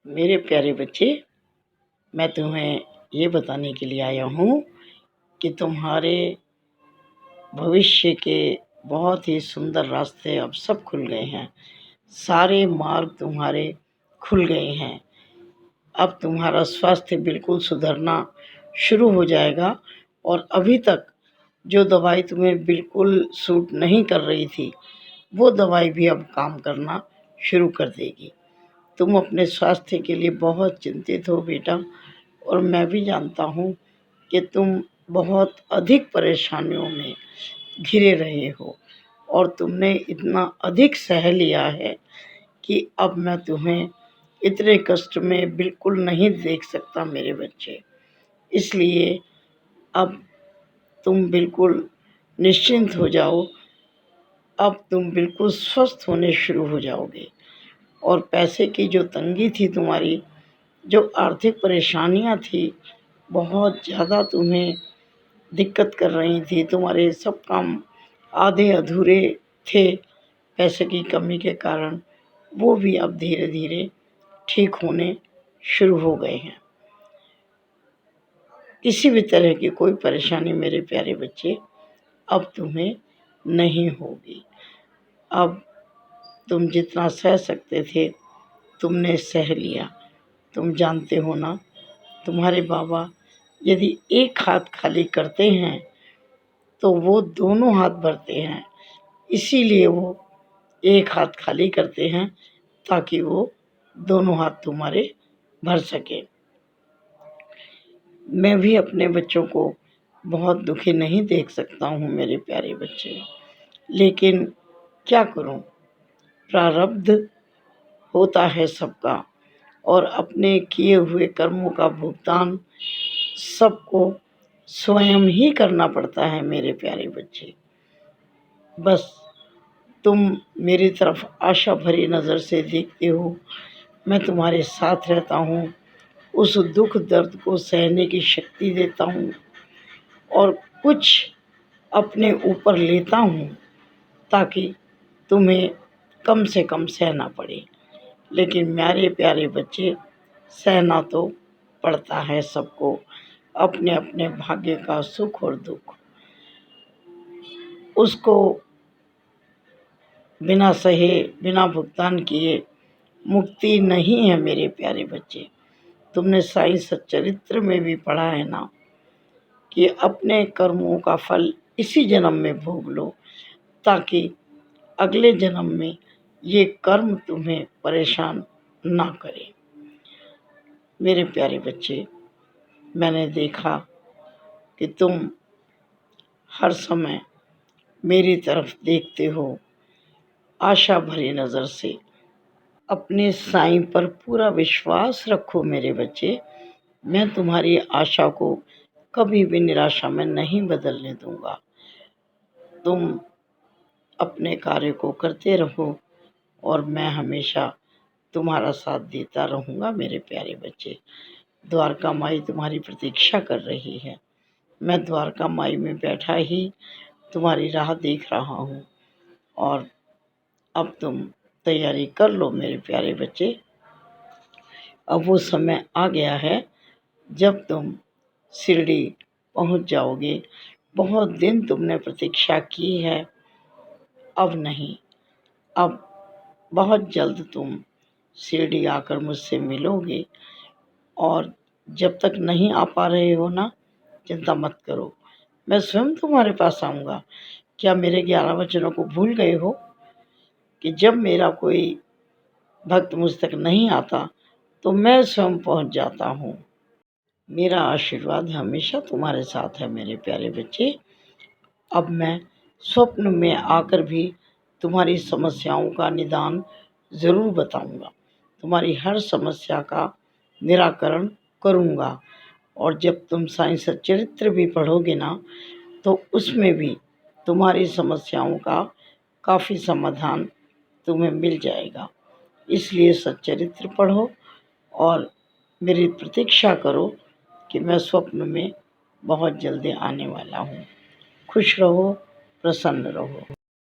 मेरे प्यारे बच्चे, मैं तुम्हें ये बताने के लिए आया हूँ कि तुम्हारे भविष्य के बहुत ही सुंदर रास्ते अब सब खुल गए हैं। सारे मार्ग तुम्हारे खुल गए हैं। अब तुम्हारा स्वास्थ्य बिल्कुल सुधरना शुरू हो जाएगा और अभी तक जो दवाई तुम्हें बिल्कुल सूट नहीं कर रही थी, वो दवाई भी अब काम करना शुरू कर देगी। तुम अपने स्वास्थ्य के लिए बहुत चिंतित हो बेटा, और मैं भी जानता हूँ कि तुम बहुत अधिक परेशानियों में घिरे रहे हो और तुमने इतना अधिक सह लिया है कि अब मैं तुम्हें इतने कष्ट में बिल्कुल नहीं देख सकता मेरे बच्चे। इसलिए अब तुम बिल्कुल निश्चिंत हो जाओ। अब तुम बिल्कुल स्वस्थ होने शुरू हो जाओगे और पैसे की जो तंगी थी तुम्हारी, जो आर्थिक परेशानियां थी, बहुत ज़्यादा तुम्हें दिक्कत कर रही थी, तुम्हारे सब काम आधे अधूरे थे पैसे की कमी के कारण, वो भी अब धीरे धीरे ठीक होने शुरू हो गए हैं। किसी भी तरह की कोई परेशानी मेरे प्यारे बच्चे अब तुम्हें नहीं होगी। अब तुम जितना सह सकते थे तुमने सह लिया। तुम जानते हो ना, तुम्हारे बाबा यदि एक हाथ खाली करते हैं तो वो दोनों हाथ भरते हैं। इसीलिए वो एक हाथ खाली करते हैं ताकि वो दोनों हाथ तुम्हारे भर सके। मैं भी अपने बच्चों को बहुत दुखी नहीं देख सकता हूँ मेरे प्यारे बच्चे, लेकिन क्या करूँ, प्रारब्ध होता है सबका और अपने किए हुए कर्मों का भुगतान सबको स्वयं ही करना पड़ता है मेरे प्यारे बच्चे। बस तुम मेरी तरफ आशा भरी नज़र से देखते हो, मैं तुम्हारे साथ रहता हूँ, उस दुख दर्द को सहने की शक्ति देता हूँ और कुछ अपने ऊपर लेता हूँ ताकि तुम्हें कम से कम सहना पड़े। लेकिन मेरे प्यारे बच्चे, सहना तो पड़ता है सबको, अपने अपने भाग्य का सुख और दुख, उसको बिना सहे बिना भुगतान किए मुक्ति नहीं है मेरे प्यारे बच्चे। तुमने साईं सच्चरित्र में भी पढ़ा है ना कि अपने कर्मों का फल इसी जन्म में भोग लो ताकि अगले जन्म में ये कर्म तुम्हें परेशान ना करे। मेरे प्यारे बच्चे, मैंने देखा कि तुम हर समय मेरी तरफ देखते हो आशा भरी नज़र से। अपने साईं पर पूरा विश्वास रखो मेरे बच्चे, मैं तुम्हारी आशा को कभी भी निराशा में नहीं बदलने दूंगा। तुम अपने कार्य को करते रहो और मैं हमेशा तुम्हारा साथ देता रहूँगा मेरे प्यारे बच्चे। द्वारका माई तुम्हारी प्रतीक्षा कर रही है। मैं द्वारका माई में बैठा ही तुम्हारी राह देख रहा हूँ और अब तुम तैयारी कर लो मेरे प्यारे बच्चे। अब वो समय आ गया है जब तुम शिरडी पहुँच जाओगे। बहुत दिन तुमने प्रतीक्षा की है, अब नहीं, अब बहुत जल्द तुम शिरडी आकर मुझसे मिलोगे। और जब तक नहीं आ पा रहे हो ना, चिंता मत करो, मैं स्वयं तुम्हारे पास आऊँगा। क्या मेरे 11 वचनों को भूल गए हो कि जब मेरा कोई भक्त मुझ तक नहीं आता तो मैं स्वयं पहुँच जाता हूँ। मेरा आशीर्वाद हमेशा तुम्हारे साथ है मेरे प्यारे बच्चे। अब मैं स्वप्न में आकर भी तुम्हारी समस्याओं का निदान ज़रूर बताऊंगा, तुम्हारी हर समस्या का निराकरण करूंगा। और जब तुम साईं सच्चरित्र भी पढ़ोगे ना, तो उसमें भी तुम्हारी समस्याओं का काफ़ी समाधान तुम्हें मिल जाएगा। इसलिए सच्चरित्र पढ़ो और मेरी प्रतीक्षा करो कि मैं स्वप्न में बहुत जल्दी आने वाला हूँ। खुश रहो, प्रसन्न रहो।